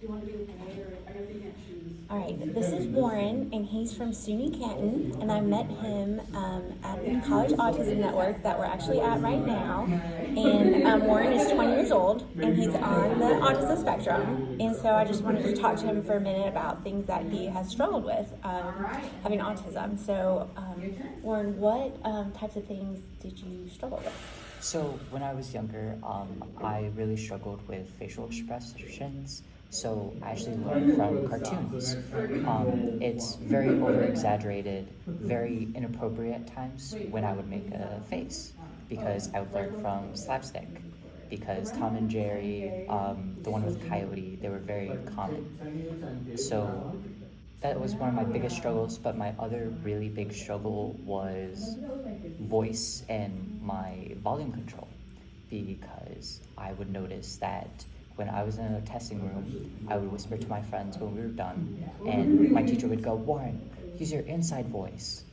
Do you want to be the boy or I guess you can't choose? All right, this is Warren, and he's from SUNY Canton, and I met him at the College Autism Network that we're actually at right now. And Warren is 20 years old, and he's on the autism spectrum. And so I just wanted to talk to him for a minute about things that he has struggled with having autism. So, Warren, what types of things did you struggle with? So when I was younger, I really struggled with facial expressions. So I actually learned from cartoons. It's very over-exaggerated, very inappropriate at times when I would make a face, because I would learn from slapstick. Because Tom and Jerry, the one with Coyote, they were very common. So that was one of my biggest struggles, but my other really big struggle was voice and my volume control, because I would notice that when I was in a testing room, I would whisper to my friends when we were done, and my teacher would go, "Warren, use your inside voice."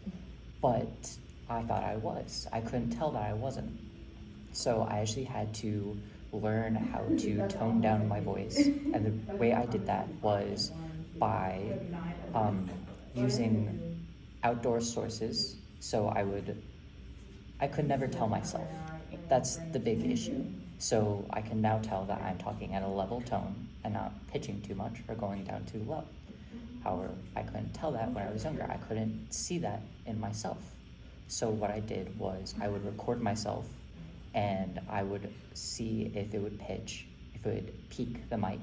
But I thought I was. I couldn't tell that I wasn't. So I actually had to learn how to tone down my voice, and the way I did that was by using outdoor sources. So I could never tell myself. That's the big issue. So I can now tell that I'm talking at a level tone and not pitching too much or going down too low. However, I couldn't tell that when I was younger. I couldn't see that in myself. So what I did was I would record myself, and I would see if it would pitch, if it would peak the mic,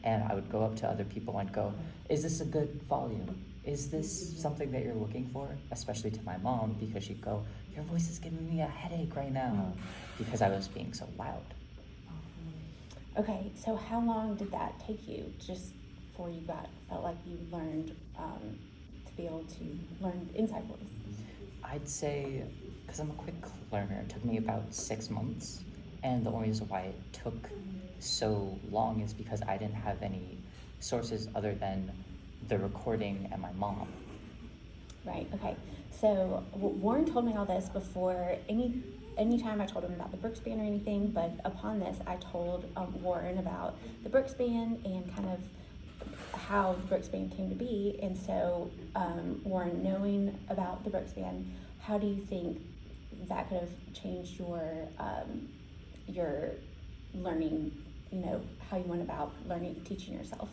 and I would go up to other people and go, "Is this a good volume? Is this something that you're looking for?" Especially to my mom, because she'd go, "Your voice is giving me a headache right now," because I was being so loud. Okay, so how long did that take you, just before you felt like you learned to be able to learn inside voice? I'd say, because I'm a quick learner, it took me about 6 months, and the only reason why it took so long is because I didn't have any sources other than the recording and my mom. Right, okay. So Warren told me all this before any time I told him about the Brooks Band or anything, but upon this I told Warren about the Brooks Band and kind of how the Brooks Band came to be. And so Warren, knowing about the Brooks Band, how do you think that could have changed your learning, how you went about teaching yourself?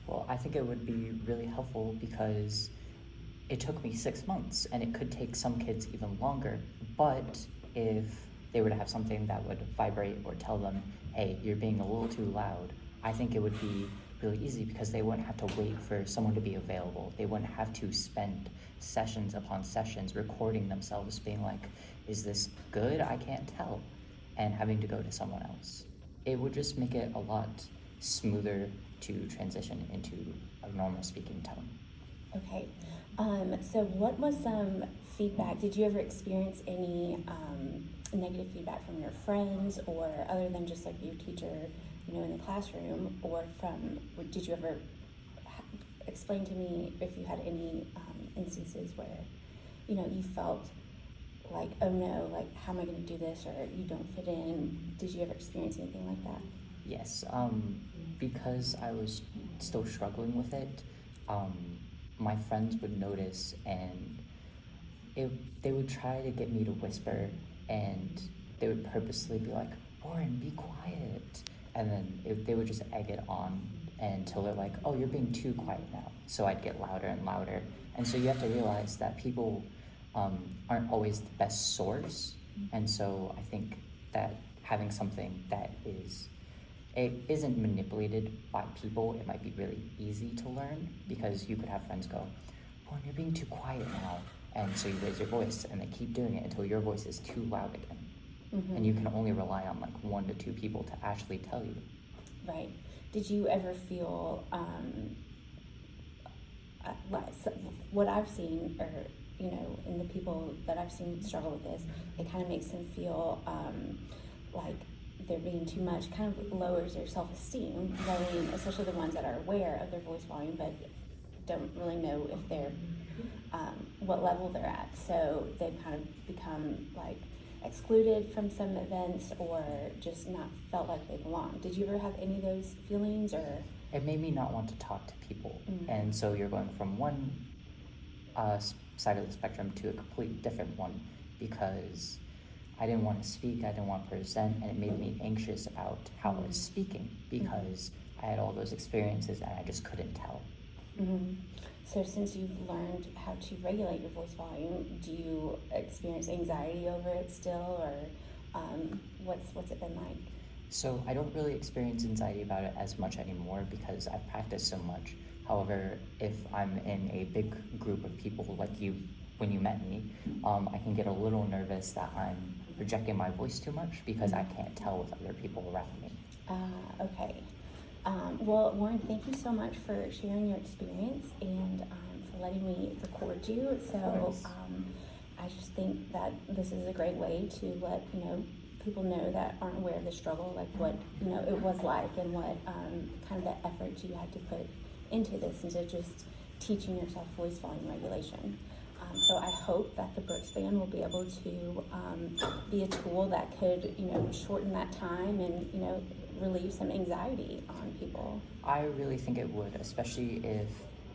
Well, I think it would be really helpful because it took me 6 months, and it could take some kids even longer. But if they were to have something that would vibrate or tell them, "Hey, you're being a little too loud," I think it would be really easy, because they wouldn't have to wait for someone to be available. They wouldn't have to spend sessions upon sessions recording themselves being like, "Is this good? I can't tell," and having to go to someone else. It would just make it a lot smoother to transition into a normal speaking tone. Okay, so what was some feedback? Did you ever experience any negative feedback from your friends, or other than just like your teacher, in the classroom, or did you ever explain to me if you had any instances where, you felt like, "Oh no, like, how am I going to do this?" or "You don't fit in"? Did you ever experience anything like that? Yes, because I was still struggling with it, my friends would notice, and they would try to get me to whisper, and they would purposely be like, "Warren, be quiet," and then they would just egg it on until they're like, "Oh, you're being too quiet now." So I'd get louder and louder, and so you have to realize that people aren't always the best source, and so I think that having something that it isn't manipulated by people, it might be really easy to learn, because you could have friends go, "Warren, you're being too quiet now," and so you raise your voice, and they keep doing it until your voice is too loud again. Mm-hmm. And you can only rely on like 1 to 2 people to actually tell you. Right. Did you ever feel what I've seen, or in the people that I've seen struggle with this, it kind of makes them feel like they're being too much, kind of lowers their self-esteem, knowing, especially the ones that are aware of their voice volume but don't really know if they're what level they're at. So they kind of become like excluded from some events, or just not felt like they belonged. Did you ever have any of those feelings, or It made me not want to talk to people. Mm. And so you're going from one side of the spectrum to a completely different one, because I didn't want to speak, I didn't want to present, and it made me anxious about how I was speaking, because I had all those experiences and I just couldn't tell. Mm-hmm. So since you've learned how to regulate your voice volume, do you experience anxiety over it still, or what's it been like? So I don't really experience anxiety about it as much anymore because I've practiced so much. However, if I'm in a big group of people like you, when you met me, I can get a little nervous that I'm projecting my voice too much because I can't tell with other people around me. Okay. Well, Warren, thank you so much for sharing your experience and for letting me record you. So I just think that this is a great way to let people know that aren't aware of the struggle, like what it was like and what kind of the effort you had to put into this, into just teaching yourself voice volume regulation. So I hope that the Brooks Band will be able to be a tool that could shorten that time and relieve some anxiety on people. I really think it would, especially if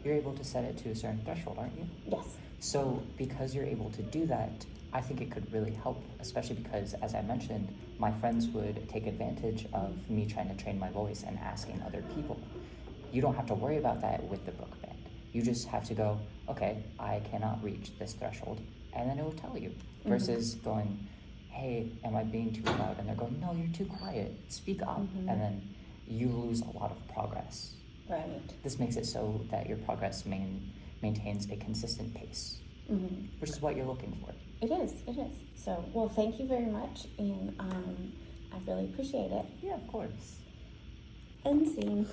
you're able to set it to a certain threshold, aren't you? Yes. So because you're able to do that, I think it could really help, especially because, as I mentioned, my friends would take advantage of me trying to train my voice and asking other people. You don't have to worry about that with the Brook Band. You just have to go, okay, I cannot reach this threshold, and then it will tell you. Versus going, hey, am I being too loud? And they're going, no, you're too quiet, speak up. And then you lose a lot of progress. Right. This makes it so that your progress maintains a consistent pace, which is what you're looking for. It is. So, well, thank you very much, and I really appreciate it. Yeah, of course. End scene.